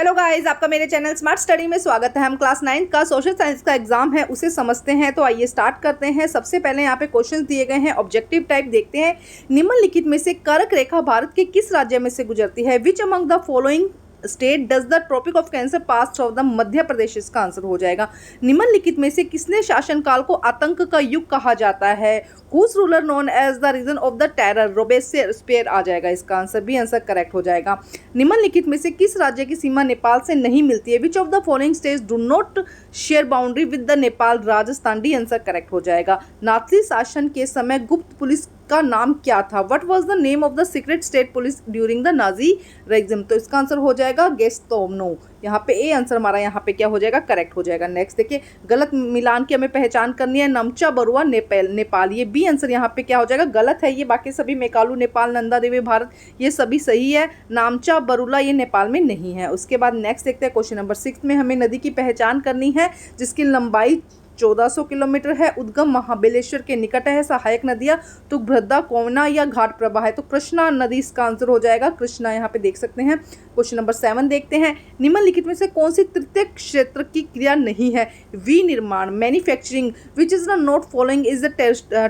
Hello guys, आपका मेरे channel smart study में स्वागत है। हम क्लास 9 का सोशल साइंस का एग्जाम है उसे समझते हैं। तो आइए स्टार्ट करते हैं। सबसे पहले यहाँ पे क्वेश्चंस दिए गए हैं, ऑब्जेक्टिव टाइप देखते हैं। निम्नलिखित में से कर्क रेखा भारत के किस राज्य में से गुजरती है? Which among the following state does the tropic of cancer pass through the Madhya Pradesh? इसका आंसर हो जाएगा निम्नलिखित में से किसने शासनकाल को आतंक का युग कहा जाता है? Whose ruler known as the reign of the terror? Robespierre आ जाएगा इसका आंसर, भी आंसर करेक्ट हो जाएगा। निम्नलिखित में से किस राज्य की सीमा नेपाल से नहीं मिलती है? Which of the following states do not share boundary with the Nepal? Rajasthan, D answer correct हो जाएगा। नाथली शासन के समय गुप्त पुलिस का नाम क्या था? What was the name of the secret state police during the Nazi regime? तो इसका आंसर हो जाएगा गेस्टोमनो। यहाँ पे ए आंसर हमारा यहाँ पे क्या हो जाएगा? करेक्ट हो जाएगा। नेक्स्ट देखिए, गलत मिलान की हमें पहचान करनी है। नमचा बरुआ नेपाल, ये बी आंसर यहाँ पे क्या हो जाएगा? गलत है। ये बाकी सभी मेकालू नेपाल, नंदा देवी भारत, ये सभी सही है। नामचा बरुला ये नेपाल में नहीं है। उसके बाद नेक्स्ट देखते हैं क्वेश्चन नंबर 6 में हमें नदी की पहचान करनी है जिसकी लंबाई 1400 किलोमीटर है, उद्गम महाबलेश्वर के निकट है। सहायक नदियां तुंगभद्रा, कोयना या घाट प्रवाह है? तो कृष्णा नदी इसका आंसर हो जाएगा। कृष्णा यहाँ पे देख सकते हैं। क्वेश्चन नंबर 7 देखते हैं। निम्नलिखित में से कौन सी तृतीय क्षेत्र की क्रिया नहीं है? विनिर्माण, manufacturing. Which is the not following is the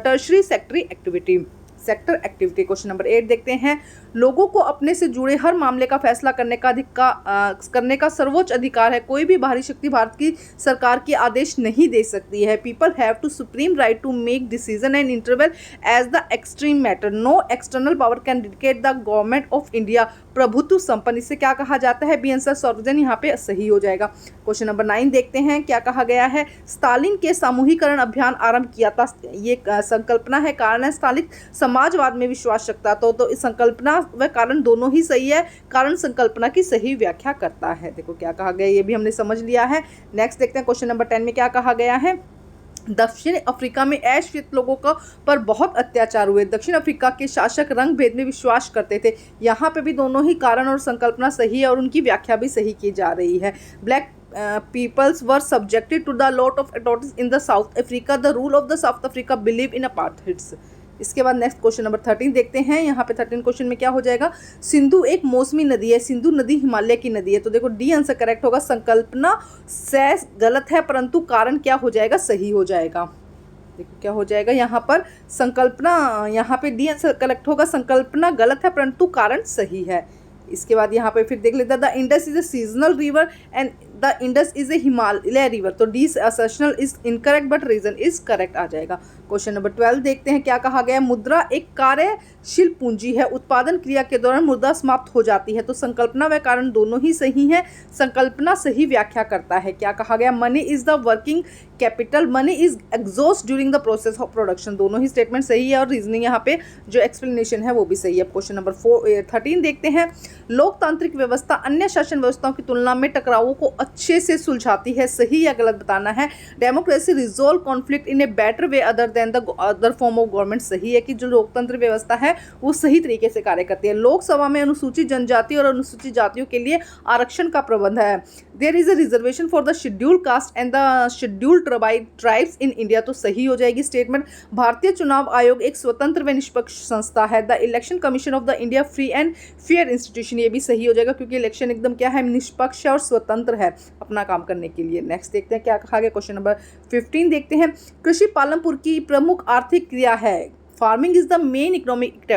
tertiary sector activity. Question number 8 देखते हैं। लोगों को अपने से जुड़े हर मामले का फैसला करने का सर्वोच्च अधिकार है। कोई भी बाहरी शक्ति भारत की सरकार के आदेश नहीं दे सकती है। People have to supreme right to make decision and interval as the extreme matter. No external power can dictate the government of India. प्रभुत्व संपन्न, इसे क्या कहा जाता है? बी आंसर सर्वजन यहाँ पे सही हो जाएगा। क्वेश्चन नंबर 9 देखते हैं क्या कहा गया है। स्टालिन के सामूहिकरण अभियान आरंभ किया था, ये संकल्पना है। कारण है स्टालिन समाजवाद में विश्वास रखता तो इस संकल्पना व कारण दोनों ही सही है। कारण संकल्पना की सही व्याख्या करता है। देखो क्या कहा गया, ये भी हमने समझ लिया है। नेक्स्ट देखते हैं क्वेश्चन नंबर 10 में क्या कहा गया है। दक्षिण अफ्रीका में एश्वेत लोगों का पर बहुत अत्याचार हुए। दक्षिण अफ्रीका के शासक रंग भेद में विश्वास करते थे। यहाँ पे भी दोनों ही कारण और संकल्पना सही है और उनकी व्याख्या भी सही की जा रही है। Black peoples were subjected to the lot of atrocities in the South Africa. The rule of the South Africa believe in apartheid. इसके बाद नेक्स्ट क्वेश्चन नंबर 13 देखते हैं। यहाँ पे 13 क्वेश्चन में क्या हो जाएगा? सिंधु एक मौसमी नदी है। सिंधु नदी हिमालय की नदी है। तो देखो डी आंसर करेक्ट होगा। संकल्पना से गलत है परंतु कारण क्या हो जाएगा? सही हो जाएगा। देखो क्या हो जाएगा यहाँ पर? संकल्पना, यहाँ पे डी आंसर करेक्ट होगा। संकल्पना गलत है परंतु कारण सही है। इसके बाद यहाँ पे फिर देख लेते हैं। The Indus is a seasonal river and the Indus is a Himalaya river. तो the assertion is incorrect but reason is correct आ जाएगा। क्वेश्चन नंबर 12 देखते हैं क्या कहा गया। मुद्रा एक कार्यशील पूंजी है। उत्पादन क्रिया के दौरान मुद्रा समाप्त हो जाती है। तो संकल्पना व कारण दोनों ही सही है। संकल्पना सही व्याख्या करता है। क्या कहा गया? Money is the working capital, money is exhaust during the process of production. दोनों ही स्टेटमेंट सही है और रीजनिंग यहाँ पे जो एक्सप्लेनेशन है वो भी सही है। क्वेश्चन नंबर 13 देखते हैं। लोकतांत्रिक व्यवस्था अन्य शासन व्यवस्थाओं की तुलना में टकरावों को अच्छे से सुलझाती है। सही या गलत बताना है। Democracy resolve conflict in a better way other than the other form of government. सही है कि जो लोकतंत्र व्यवस्था है वो सही तरीके से कार्य करती है। लोकसभा में अनुसूचित जनजाति और अनुसूचित जातियों के लिए आरक्षण का प्रबंध है। There is a reservation for the schedule caste and the scheduled tribes in India. तो सही हो जाएगी स्टेटमेंट। भारतीय चुनाव आयोग एक स्वतंत्र व निष्पक्ष संस्था है। The election commission of the India free and fair institution. ये भी सही हो जाएगा क्योंकि इलेक्शन एकदम क्या है? निष्पक्ष और स्वतंत्र है अपना काम करने के लिए। नेक्स्ट देखते हैं क्या कहा गया। क्वेश्चन नंबर 15 देखते हैं। कृषि पालनपुर की प्रमुख आर्थिक क्रिया है। Farming is the main economic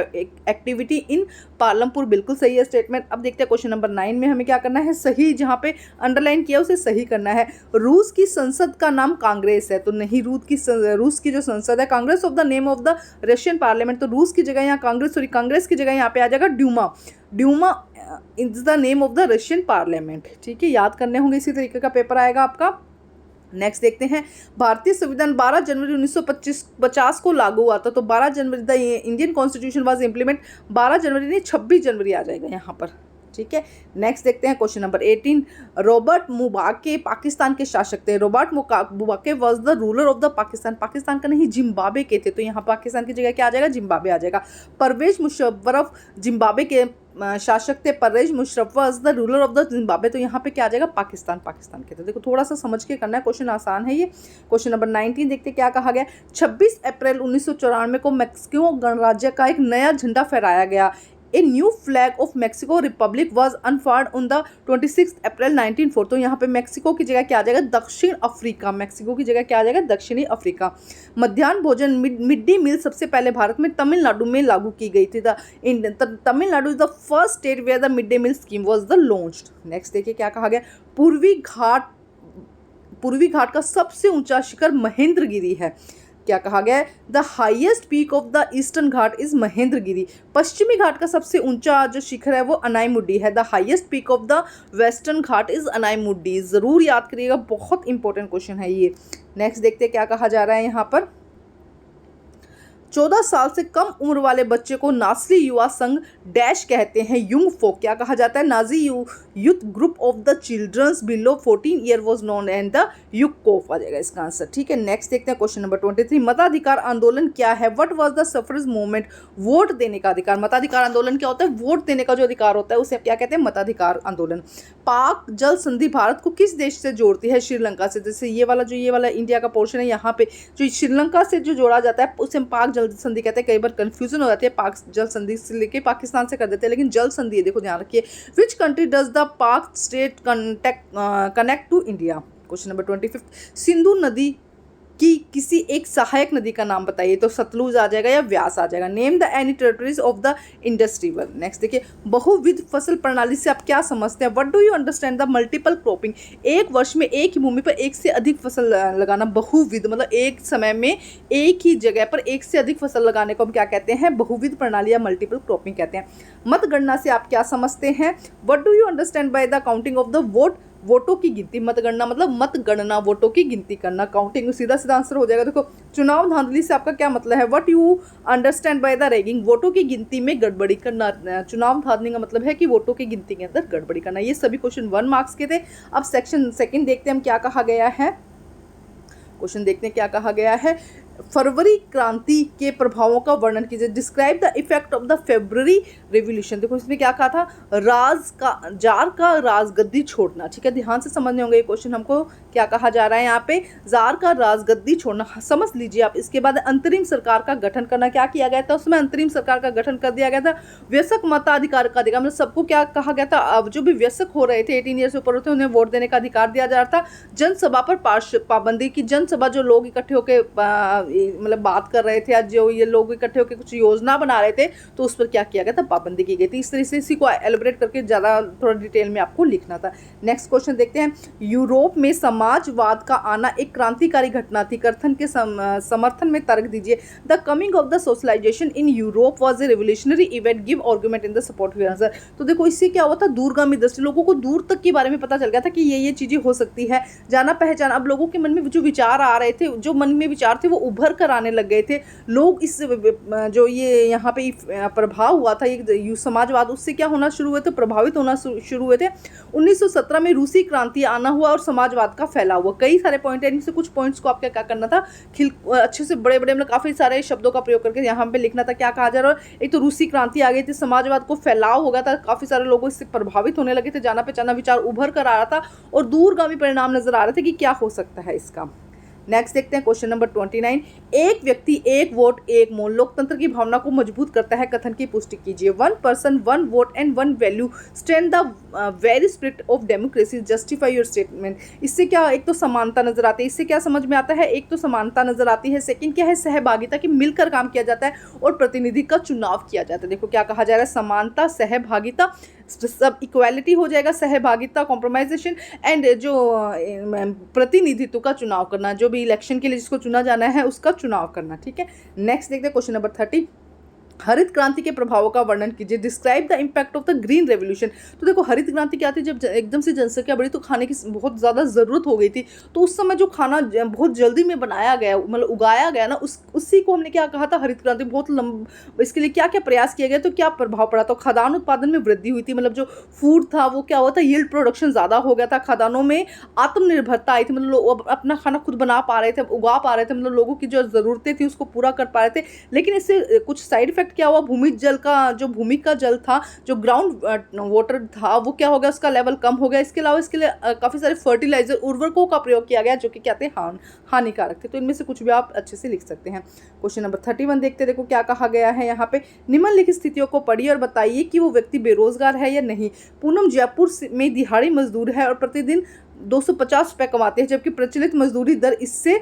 activity in Palampur. बिल्कुल सही है स्टेटमेंट। अब देखते हैं क्वेश्चन नंबर 9 में हमें क्या करना है। सही जहाँ पे अंडरलाइन किया उसे सही करना है। रूस की संसद का नाम कांग्रेस है। तो नहीं, रूस की जो संसद है Congress of the name of the Russian parliament. तो रूस की जगह यहाँ कांग्रेस की जगह यहाँ पे आ जाएगा Duma is the name of the Russian parliament. ठीक है, याद करने होंगे, इसी तरीके का पेपर आएगा आपका। नेक्स्ट देखते हैं। भारतीय संविधान 12 जनवरी 1950 को लागू हुआ था। तो 12 जनवरी the Indian constitution was implement. 12 जनवरी नहीं 26 जनवरी आ जाएगा यहाँ पर। ठीक है, नेक्स्ट देखते हैं question number 18। Robert Mugabe Pakistan के शासक थे। Robert Mugabe was the ruler of the Pakistan. Pakistan का नहीं, जिम्बाब्वे के थे। तो यहाँ पाकिस्तान की जगह क्या आ जाएगा? जिम्बाब्वे आ जाएगा। परवेज मुशर्रफ जिम्बाब्वे के शासक थे। Pervez Musharraf was the ruler of the Zimbabwe. तो यहाँ पे क्या आ जाएगा? पाकिस्तान के थे। देखो थोड़ा सा समझ के करना है, क्वेश्चन आसान है ये। क्वेश्चन नंबर 19 देखते क्या कहा गया। 26 अप्रैल 1994 को मैक्सिको गणराज्य का एक नया झंडा फहराया गया। A new flag of Mexico republic was unfurled on the 26 April 1904। तो यहाँ पे मैक्सिको की जगह क्या आ जाएगा, दक्षिण अफ्रीका। मैक्सिको की जगह क्या आ जाएगा, दक्षिणी अफ्रीका। मध्याह्न भोजन मिड डे मील सबसे पहले भारत में तमिलनाडु में लागू की गई थी। Tamil Nadu is the first state where the mid day meal scheme was the launched. Next देखिए क्या कहा गया, पूर्वी घाट का सबसे ऊंचा शिखर महेंद्रगिरी है। क्या कहा गया है, the highest peak of the eastern Ghat is Mahendragiri. पश्चिमी घाट का सबसे ऊंचा जो शिखर है वो अनाईमुड्डी है। The highest peak of the western Ghat is Anaimudi. जरूर याद करिएगा, बहुत इंपॉर्टेंट क्वेश्चन है ये। नेक्स्ट देखते हैं क्या कहा जा रहा है यहाँ पर, 14 साल से कम उम्र वाले बच्चे को नाज़ी युवा संघ डैश कहते हैं, युंग फोक। क्या कहा जाता है, Nazi youth group of the children's below 14 year was known and the युकोफ आ जाएगा इसका आंसर। ठीक है, नेक्स्ट देखते हैं क्वेश्चन नंबर 23, मताधिकार आंदोलन क्या है, what was the suffrage movement. Vote देने का अधिकार। मताधिकार आंदोलन क्या होता है, वोट देने का जो अधिकार होता है उसे क्या कहते हैं, मताधिकार आंदोलन। पाक जल संधि भारत को किस देश से जोड़ती है, श्रीलंका से। जैसे ये वाला इंडिया का पोर्शन है, यहाँ पे जो श्रीलंका से जो जोड़ा जाता है उसे पाक जल संधि कहते हैं। कई बार कंफ्यूजन हो जाती है, पाक जल संधि से लेके पाकिस्तान से कर देते हैं, लेकिन जल संधि है, देखो ध्यान रखिए। Which country does the Pak state connect to India. Question number 25, Sindhu नदी की किसी एक सहायक नदी का नाम बताइए। तो सतलुज आ जाएगा या व्यास आ जाएगा। Name the any territories of the Indus river. Next देखिए, बहुविध फसल प्रणाली से आप क्या समझते हैं, what do you understand the multiple cropping. एक वर्ष में एक ही भूमि पर एक से अधिक फसल लगाना। बहुविध मतलब एक समय में एक ही जगह पर एक से अधिक फसल लगाने को हम क्या कहते हैं, बहुविध प्रणाली या मल्टीपल क्रॉपिंग कहते हैं। मतगणना से आप क्या समझते हैं, what do you understand by the counting of the vote. वोटों की गिनती। मतगणना मतलब मतगणना, वोटों की गिनती करना। काउंटिंग सीधा सीधा आंसर हो जाएगा। देखो, चुनाव धांधली से आपका क्या मतलब है, what you understand by the ragging. वोटों की गिनती में गड़बड़ी करना। चुनाव धांधली का मतलब है कि वोटों की गिनती के अंदर गड़बड़ी करना। ये सभी क्वेश्चन 1 मार्क्स के थे। अब सेक्शन सेकंड देखते हैं हम क्या कहा गया है। क्वेश्चन देखते हैं क्या कहा गया है, फरवरी क्रांति के प्रभावों का वर्णन कीजिए। Describe the effect of the February revolution. देखो इसमें क्या कहा था, जार का राजगद्दी छोड़ना। ठीक है, ध्यान से समझने होंगे ये क्वेश्चन। हमको क्या कहा जा रहा है यहाँ पे, जार का राजगद्दी छोड़ना, समझ लीजिए आप। इसके बाद अंतरिम सरकार का गठन करना। क्या किया गया था उसमें, अंतरिम सरकार का गठन कर दिया गया था। वयस्क मताधिकार का अधिकार, मतलब सबको क्या कहा गया था, अब जो भी वयस्क हो रहे थे 18 ईयर से ऊपर होते उन्हें वोट देने का अधिकार दिया जा रहा था। जनसभा पर पाबंदी की। जनसभा जो लोग इकट्ठे होकर मतलब बात कर रहे थे, आज जो ये लोग इकट्ठे होकर कुछ योजना बना रहे थे तो उस पर क्या किया गया था, पाबंदी की गई थी। इस तरह से इसी को एलिब्रेट करके ज़्यादा थोड़ा डिटेल में आपको लिखना था। नेक्स्ट क्वेश्चन देखते हैं, यूरोप में समाजवाद का आना एक क्रांतिकारी घटना थी। कथन के समर्थन में तर्क दीजिए। The coming of the socialisation in Europe was a revolutionary event, give argument in the support of answer. तो देखो इससे क्या हुआ था, दूरगामी दृष्टि, लोगों को दूर तक के बारे में पता चल गया था कि ये चीज़ें हो सकती है, जाना पहचाना। अब लोगों के मन में जो विचार आ रहे थे, जो मन में विचार थे वो उभर कर आने लग गए थे। लोग इस जो ये यहाँ पे प्रभाव हुआ था ये समाजवाद, उससे क्या होना शुरू हुए थे, प्रभावित होना शुरू हुए थे। 1917 में रूसी क्रांति आना हुआ और समाजवाद का फैलाव हुआ। कई सारे पॉइंट है, इनमें से कुछ पॉइंट्स को आपको क्या करना था, अच्छे से बड़े बड़े मतलब काफ़ी सारे शब्दों का प्रयोग करके यहाँ पे लिखना था। क्या कहा जा रहा है, एक तो रूसी क्रांति आ गई थी, समाजवाद को फैलाव हो गया था, काफ़ी सारे लोगों इससे प्रभावित होने लगे थे, जाना पहचाना विचार उभर कर आ रहा था और दूरगामी परिणाम नजर आ रहे थे कि क्या हो सकता है इसका। नेक्स्ट देखते हैं क्वेश्चन नंबर 29, एक व्यक्ति एक वोट एक मोल लोकतंत्र की भावना को मजबूत करता है, कथन की पुष्टि कीजिए। 1 person 1 vote and 1 value stand the very spirit of democracy, justify your statement. इससे क्या, एक तो समानता नजर आती है, इससे क्या समझ में आता है, एक तो समानता नजर आती है। सेकंड क्या है, सहभागिता की, मिलकर काम किया जाता है और प्रतिनिधि का चुनाव किया जाता है। देखो क्या कहा जा रहा है, समानता, सहभागिता, सब इक्वालिटी हो जाएगा, सहभागिता, कॉम्प्रोमाइजेशन एंड जो प्रतिनिधित्व का चुनाव करना, जो भी इलेक्शन के लिए जिसको चुना जाना है उसका चुनाव करना। ठीक है, नेक्स्ट देखते हैं क्वेश्चन नंबर 30, हरित क्रांति के प्रभावों का वर्णन कीजिए। Describe the impact of the green revolution. तो देखो हरित क्रांति क्या थी, जब एकदम से जनसंख्या बढ़ी तो खाने की बहुत ज़्यादा ज़रूरत हो गई थी, तो उस समय जो खाना बहुत जल्दी में बनाया गया, मतलब उगाया गया ना, उसी को हमने क्या कहा था, हरित क्रांति। बहुत इसके लिए क्या क्या प्रयास किया गया, तो क्या प्रभाव पड़ा, तो खदान उत्पादन में वृद्धि हुई थी, मतलब जो फूड था वो क्या हुआ था, यील्ड प्रोडक्शन ज़्यादा हो गया था, खदानों में आत्मनिर्भरता आई थी, मतलब लोग अपना खाना खुद बना पा रहे थे, उगा पा रहे थे, मतलब लोगों की जो ज़रूरतें थी उसको पूरा कर पा रहे थे। लेकिन इससे कुछ साइड इफेक्ट इफेक्ट क्या हुआ, भूमिज जल का जो भूमि का जल था, जो ग्राउंड वाटर था, वो क्या हो गया, उसका लेवल कम हो गया। इसके अलावा इसके लिए काफ़ी सारे फर्टिलाइजर उर्वरकों का प्रयोग किया गया जो कि क्या थे, हानिकारक थे। तो इनमें से कुछ भी आप अच्छे से लिख सकते हैं। क्वेश्चन नंबर 31 देखते हैं। देखो क्या कहा गया है यहाँ पे, निम्नलिखित स्थितियों को पढ़िए और बताइए कि वो व्यक्ति बेरोजगार है या नहीं। पूनम जयपुर में दिहाड़ी मजदूर है और प्रतिदिन 250 रुपये कमाते हैं, जबकि प्रचलित मजदूरी दर इससे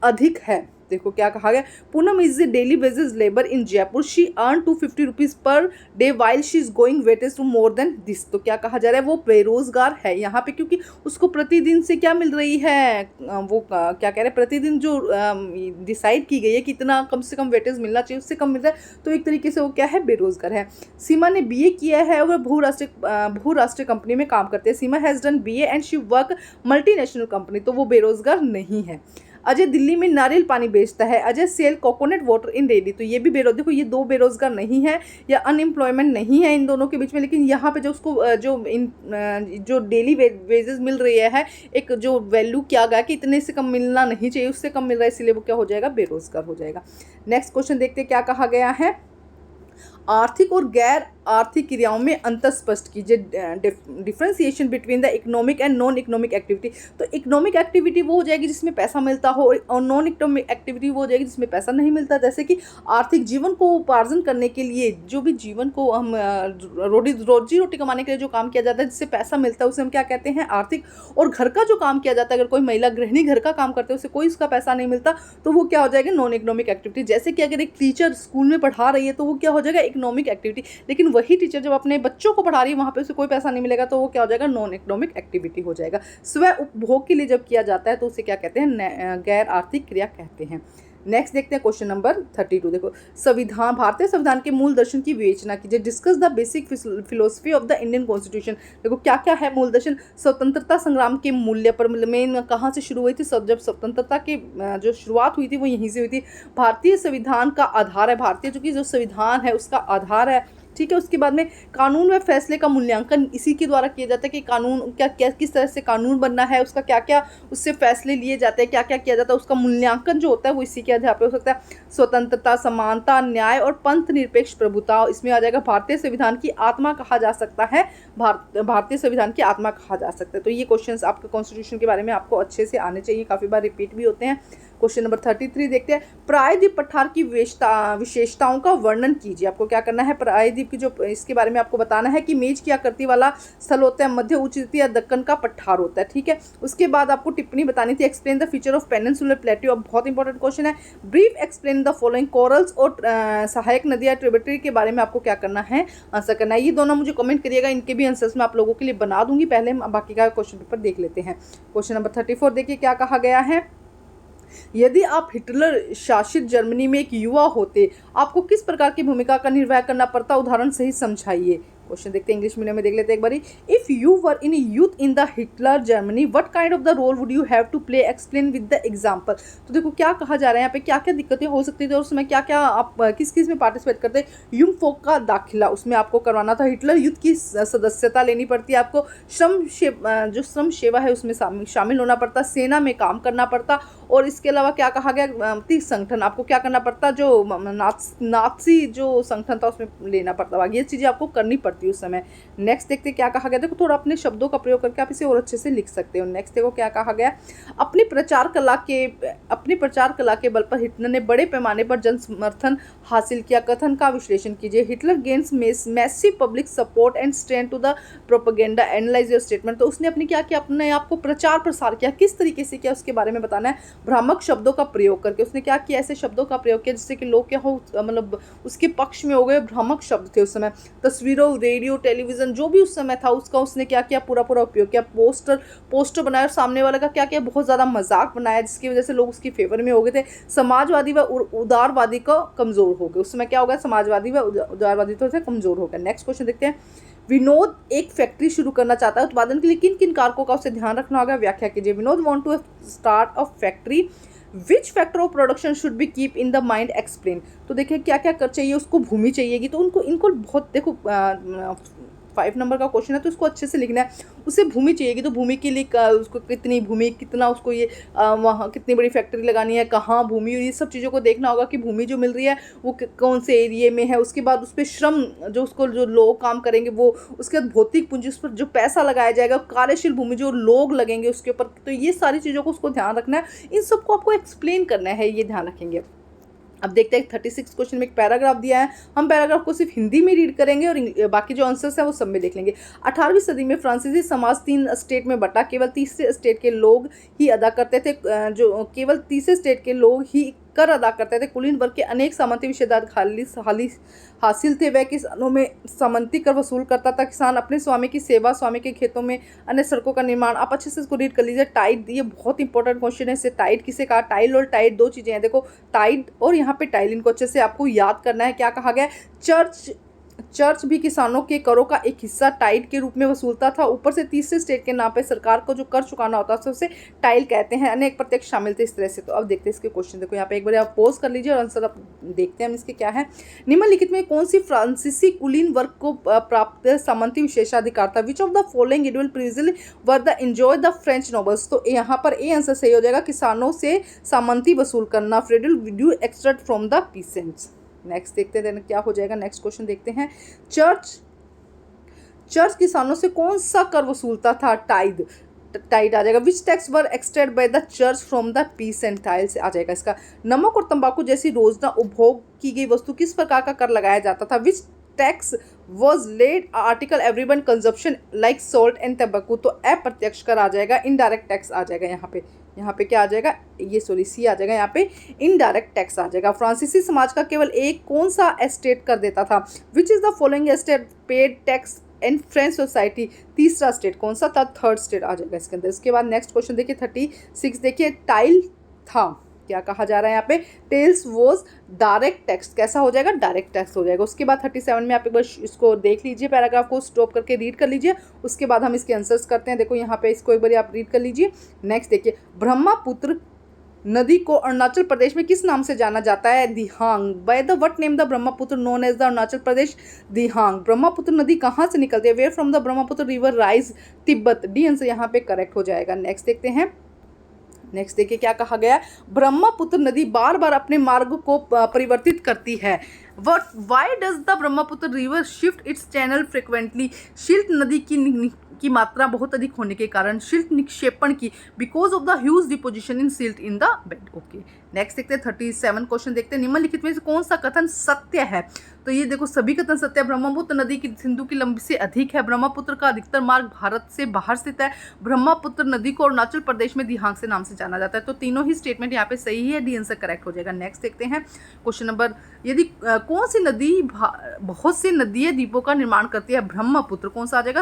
अधिक है। देखो क्या कहा गया, Poonam is a daily basis labour in Jaipur, she earn 250 rupees per day while she is going weightage to more than this. तो क्या कहा जा रहा है, वो बेरोजगार है यहाँ पे, क्योंकि उसको प्रतिदिन से क्या मिल रही है, वो क्या कह रहे हैं, प्रतिदिन जो डिसाइड की गई है कि इतना कम से कम वेटेज मिलना चाहिए, उससे कम मिल रहा है, तो एक तरीके से वो क्या है, बेरोजगार है। सीमा ने BA किया है और बहुराष्ट्रीय कंपनी में काम करते हैं। Seema has done BA and she work multinational company, तो वो बेरोजगार नहीं है। अजय दिल्ली में नारियल पानी बेचता है। Ajay sell coconut water in Delhi, तो ये भी देखो ये दो बेरोजगार नहीं है या अनएम्प्लॉयमेंट नहीं है इन दोनों के बीच में, लेकिन यहाँ पे जो उसको जो डेली वेजेस मिल रही है, एक जो वैल्यू किया गया कि इतने से कम मिलना नहीं चाहिए, उससे कम मिल रहा है, इसलिए वो क्या हो जाएगा, बेरोजगार हो जाएगा। नेक्स्ट क्वेश्चन देखते हैं क्या कहा गया है, आर्थिक और गैर आर्थिक क्रियाओं में अंतर स्पष्ट कीजिए, differentiation between the economic and non economic activity. तो इकोनॉमिक एक्टिविटी वो हो जाएगी जिसमें पैसा मिलता हो, और नॉन इकोनॉमिक एक्टिविटी वो हो जाएगी जिसमें पैसा नहीं मिलता। जैसे कि आर्थिक जीवन को उपार्जन करने के लिए, जो भी जीवन को हम रोजी रोटी कमाने के लिए जो काम किया जाता है जिससे पैसा मिलता है, उसे हम क्या कहते हैं, आर्थिक। और घर का जो काम किया जाता है, अगर कोई महिला गृहिणी घर का काम करते हैं, उसे कोई उसका पैसा नहीं मिलता, तो वो क्या हो जाएगा, नॉन इकोनॉमिक एक्टिविटी। जैसे कि अगर एक टीचर स्कूल में पढ़ा रही है, तो वो क्या हो जाएगा, इकोनॉमिक एक्टिविटी। लेकिन वही टीचर जब अपने बच्चों को पढ़ा रही है, वहाँ पे उसे कोई पैसा नहीं मिलेगा, तो वो क्या हो जाएगा, नॉन इकोनॉमिक एक्टिविटी हो जाएगा। स्व उपभोग के लिए जब किया जाता है तो उसे क्या कहते हैं, गैर आर्थिक क्रिया कहते हैं। नेक्स्ट देखते हैं क्वेश्चन नंबर 32। देखो, संविधान, भारतीय संविधान के मूल दर्शन की विवेचना कीजिए, discuss the basic philosophy of the Indian constitution. देखो क्या क्या है मूल दर्शन, स्वतंत्रता संग्राम के मूल्य पर, मेन कहाँ से शुरू हुई थी, जब स्वतंत्रता की जो शुरुआत हुई थी वो यहीं से हुई थी। भारतीय संविधान का आधार है, भारतीय जो कि जो संविधान है उसका आधार है, ठीक है। उसके बाद में कानून व फैसले का मूल्यांकन इसी के द्वारा किया जाता है कि कानून क्या किस तरह से कानून बनना है, उसका क्या क्या उससे फैसले लिए जाते हैं, क्या क्या किया जाता है, उसका मूल्यांकन जो होता है वो इसी के आधार पर हो सकता है। स्वतंत्रता, समानता, न्याय और पंथ निरपेक्ष प्रभुता, इसमें आ जाएगा। भारतीय संविधान की आत्मा कहा जा सकता है, भारतीय संविधान की आत्मा कहा जा सकता है। तो ये क्वेश्चंस आपके कॉन्स्टिट्यूशन के बारे में आपको अच्छे से आने चाहिए, काफ़ी बार रिपीट भी होते हैं। क्वेश्चन नंबर 33 देखते हैं, प्रायद्वीप पठार की विशेषताओं का वर्णन कीजिए। आपको क्या करना है, प्रायद्वीप की जो इसके बारे में आपको बताना है कि मेज की आकृति वाला स्थल होता है, मध्य उच्चती या दक्कन का पठार होता है, ठीक है। उसके बाद आपको टिप्पणी बतानी थी, explain the feature of peninsular plateau. अब बहुत इंपॉर्टेंट क्वेश्चन है, brief explain the following corals और सहायक नदियाँ ट्रिब्यूटरी के बारे में आपको क्या करना है, आंसर करना है। ये दोनों मुझे कमेंट करिएगा, इनके भी आंसर्स मैं आप लोगों के लिए बना दूंगी। पहले हम बाकी का क्वेश्चन पेपर देख लेते हैं। क्वेश्चन नंबर 34 देखिए क्या कहा गया है, यदि आप हिटलर शासित जर्मनी में एक युवा होते, आपको किस प्रकार की भूमिका का निर्वाह करना पड़ता, उदाहरण सहित समझाइए। क्वेश्चन देखते हैं, इंग्लिश मीडियम में देख लेते हैं एक बारी। If you were in youth in the Hitler Germany, what kind of the role would you have to play, explain with the example. तो देखो क्या कहा जा रहा है यहाँ पे, क्या क्या दिक्कतें हो सकती थी और उसमें क्या क्या आप किस किस में पार्टिसिपेट करते। युंग फोक का दाखिला उसमें आपको करवाना था, हिटलर यूथ की सदस्यता लेनी पड़ती है आपको, जो श्रम सेवा है उसमें शामिल होना पड़ता, सेना में काम करना पड़ता, और इसके अलावा क्या कहा गया, संगठन आपको क्या करना पड़ता, जो नाथसी जो संगठन था उसमें लेना पड़ता, ये चीज़ें आपको करनी पड़ती उस समय। नेक्स्ट देखते क्या कहा गया, देखो थोड़ा अपने शब्दों का प्रयोग करके आप इसे और अच्छे से लिख सकते हो। नेक्स्ट देखो क्या कहा गया, अपनी प्रचार कला के बल पर हिटलर ने बड़े पैमाने पर जन समर्थन हासिल किया, कथन का विश्लेषण कीजिए। Hitler gains massive public support and strength to the propaganda, analyse your statement. तो उसने अपने क्या किया, अपने आप को प्रचार प्रसार किया, किस तरीके से किया उसके बारे में बताना है। भ्रामक शब्दों का प्रयोग करके उसने क्या किया, ऐसे शब्दों का प्रयोग किया जिससे कि लोग क्या हो, मतलब उसके पक्ष में हो गए, भ्रामक शब्द थे उस समय। तस्वीरों, रेडियो, टेलीविजन जो भी उस समय था उसका उसने क्या किया, पूरा उपयोग किया। पोस्टर बनाया और सामने वाले का क्या किया, बहुत ज़्यादा मजाक बनाया, जिसकी वजह से लोग उसकी फेवर में हो गए थे। समाजवादी व उदारवादी का कमज़ोर हो गए, उस समय क्या हो गया, समाजवादी व उदारवादी तो से कमज़ोर हो गया। नेक्स्ट क्वेश्चन देखते हैं, विनोद एक फैक्ट्री शुरू करना चाहता है, उत्पादन के लिए किन किन कारकों का उसे ध्यान रखना होगा, व्याख्या कीजिए। Vinod want to start a factory, which factor of production should be keep in the mind, explain. तो देखिए क्या क्या कर चाहिए उसको, भूमि चाहिएगी, तो इनको बहुत देखो 5 नंबर का क्वेश्चन है तो उसको अच्छे से लिखना है। उसे भूमि चाहिएगी तो भूमि के लिए उसको कितनी भूमि, कितना उसको ये वहाँ कितनी बड़ी फैक्ट्री लगानी है, कहाँ भूमि, और ये सब चीज़ों को देखना होगा कि भूमि जो मिल रही है वो कौन से एरिए में है। उसके बाद उस पर श्रम जो उसको जो लोग काम करेंगे वो, उसके बाद भौतिक पूंजी, उस पर जो पैसा लगाया जाएगा, कार्यशील भूमि जो लोग लगेंगे उसके ऊपर, तो ये सारी चीज़ों को उसको ध्यान रखना है। इन सबको आपको एक्सप्लेन करना है, ये ध्यान रखेंगे। अब देखते हैं 36 क्वेश्चन में एक पैराग्राफ दिया है, हम पैराग्राफ को सिर्फ हिंदी में रीड करेंगे और बाकी जो आंसर्स हैं वो सब में देख लेंगे। 18वीं सदी में फ्रांसीसी समाज 3 स्टेट में बटा, केवल तीसरे स्टेट के लोग ही अदा करते थे, जो केवल तीसरे स्टेट के लोग ही कर अदा करते थे। कुलीन वर्ग के अनेक सामंती विशेषाधिकार हासिल थे। वह किसानों में सामंती कर वसूल करता था। किसान अपने स्वामी की सेवा, स्वामी के खेतों में अन्य सड़कों का निर्माण। आप अच्छे से इसको रीड कर लीजिए। टाइड, ये बहुत इंपॉर्टेंट क्वेश्चन है। इससे टाइड किसे कहा, टाइल और टाइड दो चीज़ें हैं। देखो टाइड और यहाँ पे टाइल, इनको अच्छे से आपको याद करना है। क्या कहा गया, चर्च भी किसानों के करों का एक हिस्सा टाइड के रूप में वसूलता था। ऊपर से तीसरे स्टेट के नाम पे सरकार को जो कर चुकाना होता था उसे टाइल कहते हैं। अनेक प्रत्यक्ष शामिल थे इस तरह से। तो अब देखते हैं इसके क्वेश्चन। देखो यहाँ पे एक बार आप पॉज कर लीजिए और आंसर आप देखते हैं हम इसके क्या है। निम्नलिखित में कौन सी फ्रांसीसी कुलीन वर्ग को प्राप्त सामंती विशेषाधिकार था। Which of the following individual previously were the enjoy the French nobles. तो यहाँ पर ए आंसर सही हो जाएगा, किसानों से सामंती वसूल करना। Feudal dues extract from the peasants. Next देखते हैं क्या हो जाएगा। नेक्स्ट क्वेश्चन देखते हैं। चर्च किसानों से कौन सा कर वसूलता था, टाइड आ जाएगा। Which tax were extract by the church from the peasants से आ जाएगा इसका। नमक और तंबाकू जैसी रोजना उपभोग की गई वस्तु किस प्रकार का कर लगाया जाता था। Which tax was laid article everyone consumption like salt and तंबाकू। तो अप्रत्यक्ष कर आ जाएगा, इनडायरेक्ट टैक्स आ जाएगा यहाँ पे क्या आ जाएगा, ये सॉरी सी आ जाएगा, यहाँ पे इनडायरेक्ट टैक्स आ जाएगा। फ्रांसीसी समाज का केवल एक कौन सा एस्टेट कर देता था। विच is the following estate paid tax in French society. तीसरा स्टेट कौन सा था, थर्ड स्टेट आ जाएगा इसके अंदर। इसके बाद नेक्स्ट क्वेश्चन देखिए 36 देखिए। टाइल था, क्या कहा जा रहा है यहाँ पे, टेल्स वॉज डायरेक्ट टैक्स, कैसा हो जाएगा, डायरेक्ट टैक्स हो जाएगा। उसके बाद 37 में आप एक बार इसको देख लीजिए, पैराग्राफ को स्टॉप करके रीड कर लीजिए। उसके बाद हम इसके आंसर्स करते हैं। देखो यहाँ पे इसको एक बार आप रीड कर लीजिए। नेक्स्ट देखिए, ब्रह्मपुत्र नदी को अरुणाचल प्रदेश में किस नाम से जाना जाता है, Dihang. By the what name the Brahmaputra known as the Arunachal Pradesh, Dihang. Brahmaputra नदी कहाँ से निकलती है, where from the Brahmaputra river rise, Tibet. The answer यहाँ पे करेक्ट हो जाएगा। नेक्स्ट देखते हैं। नेक्स्ट देखिए क्या कहा गया, ब्रह्मपुत्र नदी बार बार अपने मार्ग को परिवर्तित करती है। Why does the Brahmaputra river shift its channel frequently. Silt नदी की मात्रा बहुत अधिक होने के कारण शिल्ट निक्षेपण की, because of the huge deposition in silt in the bed. Okay, next देखते हैं 37 क्वेश्चन देखते हैं। निम्नलिखित में से कौन सा कथन सत्य है। तो ये देखो सभी कथन सत्य है। ब्रह्मपुत्र नदी की सिंधु की लंबी से अधिक है। ब्रह्मपुत्र का अधिकतर मार्ग भारत से बाहर स्थित है। ब्रह्मपुत्र नदी को अरुणाचल प्रदेश में दिहांग से नाम से जाना जाता है। तो तीनों ही स्टेटमेंट यहाँ पे सही है, डी आंसर करेक्ट हो जाएगा। नेक्स्ट देखते हैं क्वेश्चन नंबर, यदि कौन सी नदी बहुत से नदीय द्वीपों का निर्माण करती है, ब्रह्मपुत्र, कौन सा आ जाएगा।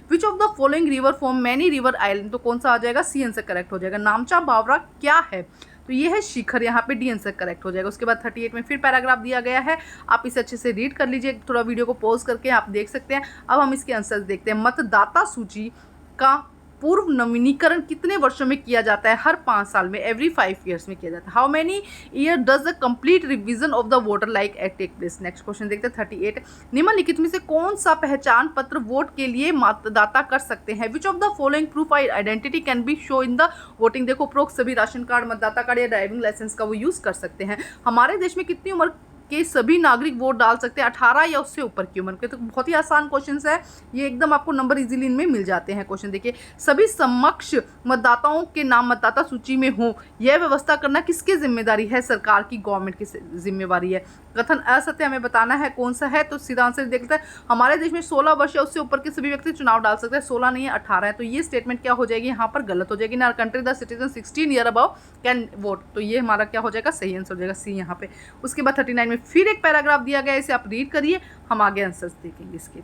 Which of the following river form many river island, तो कौन सा आ जाएगा, सी आंसर करेक्ट हो जाएगा। नामचा बावरा क्या है, तो ये है शिखर, यहाँ पे डी आंसर करेक्ट हो जाएगा। उसके बाद 38 में फिर पैराग्राफ दिया गया है, आप इसे अच्छे से रीड कर लीजिए। थोड़ा वीडियो को पॉज करके आप देख सकते हैं। अब हम इसके आंसर्स देखते हैं। मतदाता सूची का पूर्व नवीनीकरण कितने वर्षों में किया जाता है, हर 5 साल में, एवरी 5 ईयर्स में किया जाता है। How many year does the complete revision of the voter like act take place. Next question देखते हैं 38, निम्नलिखित में से कौन सा पहचान पत्र वोट के लिए मतदाता कर सकते हैं। Which of the following proof identity can be show in the voting. देखो उपरोक्त सभी राशन कार्ड, मतदाता कार्ड या ड्राइविंग लाइसेंस का वो यूज कर सकते हैं। हमारे देश में कितनी उम्र के सभी नागरिक वोट डाल सकते हैं, 18 या उससे ऊपर की उम्र के। तो बहुत ही आसान क्वेश्चंस है ये, एकदम आपको नंबर इजीली इनमें मिल जाते हैं। क्वेश्चन देखिए, सभी समक्ष मतदाताओं के नाम मतदाता सूची में हो, यह व्यवस्था करना किसकी जिम्मेदारी है, सरकार की, गवर्नमेंट की जिम्मेवारी है। कथन असत्य हमें बताना है कौन सा है, तो सीधा आंसर देखते हैं। हमारे देश में 16 वर्ष या उससे ऊपर के सभी व्यक्ति चुनाव डाल सकते हैं, 16 नहीं है 18 है। तो ये स्टेटमेंट क्या हो जाएगी, यहाँ पर गलत हो जाएगी। In our country the citizen 16 year above can vote, तो ये हमारा क्या हो जाएगा, सही आंसर हो जाएगा, सी यहाँ पे। उसके बाद 39 में फिर एक पैराग्राफ दिया गया है, इसे आप रीड करिए, हम आगे आंसर्स देखेंगे इसके।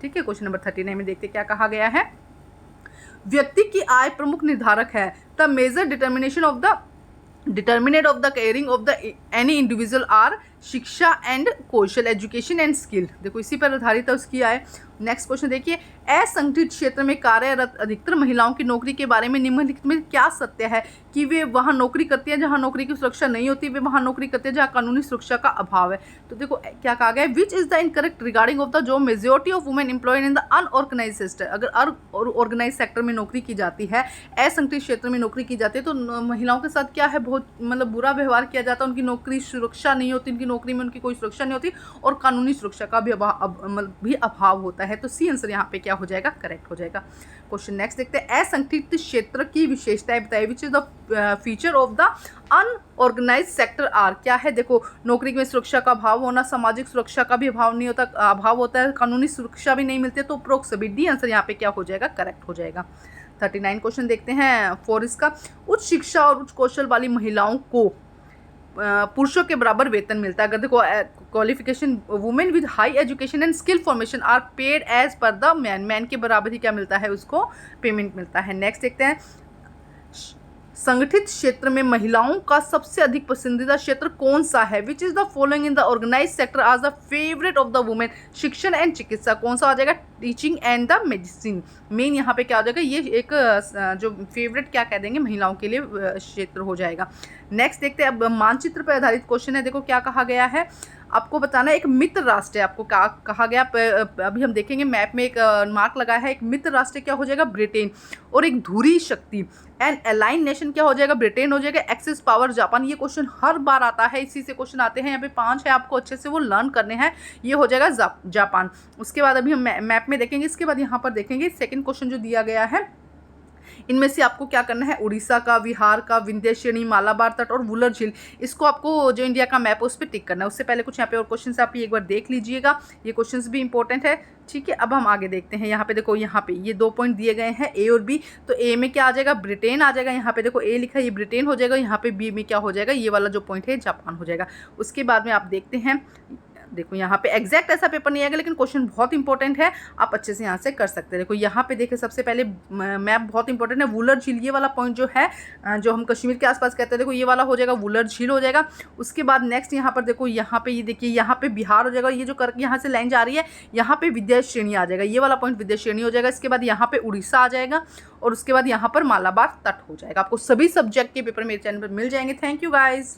ठीक है, क्वेश्चन नंबर 39 में देखते क्या कहा गया है। व्यक्ति की आय प्रमुख निर्धारक है। The major determinant of the earning of the any individual are शिक्षा एंड कौशल, एजुकेशन एंड स्किल, देखो इसी पर आधारित है उसकी आय। नेक्स्ट क्वेश्चन देखिए, असंगठित क्षेत्र में कार्यरत अधिकतर महिलाओं की नौकरी के बारे में निम्नलिखित में क्या सत्य है? कि वे वहाँ नौकरी करती है जहाँ नौकरी की सुरक्षा नहीं होती, वे वहाँ नौकरी करती है जहाँ कानूनी सुरक्षा का अभाव है। तो देखो क्या कहा गया है, which is the incorrect regarding of the job majority of women employed in the unorganised sector. अगर अनऑर्गेनाइज सेक्टर में नौकरी की जाती है, असंगठित क्षेत्र में नौकरी की जाती है, तो महिलाओं के साथ क्या है, बहुत मतलब बुरा व्यवहार किया जाता है, उनकी नौकरी सुरक्षा नहीं होती, उनकी नौकरी में उनकी कोई सुरक्षा नहीं होती और कानूनी सुरक्षा का भी अभाव होता है। तो सी आंसर यहाँ पे क्या हो जाएगा, करेक्ट हो जाएगा। क्वेश्चन नेक्स्ट देखते हैं, असंगठित क्षेत्र की विशेषताएं बताइए, which is the feature of the unorganised sector are. क्या है, देखो नौकरी में सुरक्षा का अभाव होना, सामाजिक सुरक्षा का भी अभाव होता है, कानूनी सुरक्षा भी नहीं मिलती है, तो उपरोक्त सभी, डी आंसर यहाँ पे क्या हो जाएगा, करेक्ट हो जाएगा। 39 क्वेश्चन देखते हैं फोर इसका, उच्च शिक्षा और उच्च कौशल वाली महिलाओं को पुरुषों के बराबर वेतन मिलता है। अगर देखो qualification, women with high education and skill formation are paid as per the man, man के बराबर ही क्या मिलता है, उसको पेमेंट मिलता है। नेक्स्ट देखते हैं, संगठित क्षेत्र में महिलाओं का सबसे अधिक पसंदीदा क्षेत्र कौन सा है? Which is the following in the organise sector आज the favourite of the women, शिक्षण एंड चिकित्सा, कौन सा आ जाएगा, टीचिंग एंड द मेडिसिन। मेन यहाँ पे क्या हो जाएगा, ये एक जो फेवरेट क्या कह देंगे महिलाओं के लिए क्षेत्र हो जाएगा। नेक्स्ट देखते हैं, अब मानचित्र पर आधारित क्वेश्चन है। देखो क्या कहा गया है, आपको बताना है एक मित्र राष्ट्र है, आपको क्या कहा गया, अभी हम देखेंगे मैप में एक मार्क लगा है, एक मित्र राष्ट्र क्या हो जाएगा, ब्रिटेन, और एक धुरी शक्ति एंड अलाइन नेशन क्या हो जाएगा, ब्रिटेन हो जाएगा, एक्सिस पावर जापान। ये क्वेश्चन हर बार आता है, इसी से क्वेश्चन आते हैं, यहाँ पे 5 है, आपको अच्छे से वो लर्न करने हैं। ये हो जाएगा जापान। उसके बाद अभी हम मैप में देखेंगे, इसके बाद यहाँ पर देखेंगे सेकंड क्वेश्चन जो दिया गया है, इनमें से आपको क्या करना है, उड़ीसा का, बिहार का, विंध्य श्रेणी, मालाबार तट और वुलर झील, इसको आपको जो इंडिया का मैप है उस पर टिक करना है। उससे पहले कुछ यहाँ पे और क्वेश्चंस आप एक बार देख लीजिएगा, ये क्वेश्चंस भी इंपॉर्टेंट है, ठीक है। अब हम आगे देखते हैं, यहाँ पे देखो, यहाँ पे ये 2 पॉइंट दिए गए हैं, ए और बी। तो ए में क्या आ जाएगा, ब्रिटेन आ जाएगा, यहाँ पे देखो ए लिखा है, ये ब्रिटेन हो जाएगा, यहाँ पे बी में क्या हो जाएगा, ये वाला जो पॉइंट है जापान हो जाएगा। उसके बाद में आप देखते हैं, देखो यहाँ पे एग्जैक्ट ऐसा पेपर नहीं आएगा, लेकिन क्वेश्चन बहुत इंपॉर्टेंट है, आप अच्छे से यहाँ से कर सकते हैं। देखो यहाँ पे देखें, सबसे पहले मैप बहुत इंपॉर्टेंट है, वुलर झील, ये वाला पॉइंट जो है, जो हम कश्मीर के आसपास कहते हैं, देखो ये वाला हो जाएगा, वुलर झील हो जाएगा। उसके बाद नेक्स्ट यहाँ पर देखो, यहाँ पे ये देखिए, यहाँ पे बिहार हो जाएगा, ये जो कर यहाँ से लाइन जा रही है, यहाँ पे विंध्य श्रेणी आ जाएगा, ये वाला पॉइंट विंध्य श्रेणी हो जाएगा। इसके बाद यहाँ पे उड़ीसा आ जाएगा, और उसके बाद यहाँ पर मालाबार तट हो जाएगा। आपको सभी सब्जेक्ट के पेपर मेरे चैनल पर मिल जाएंगे। Thank you guys.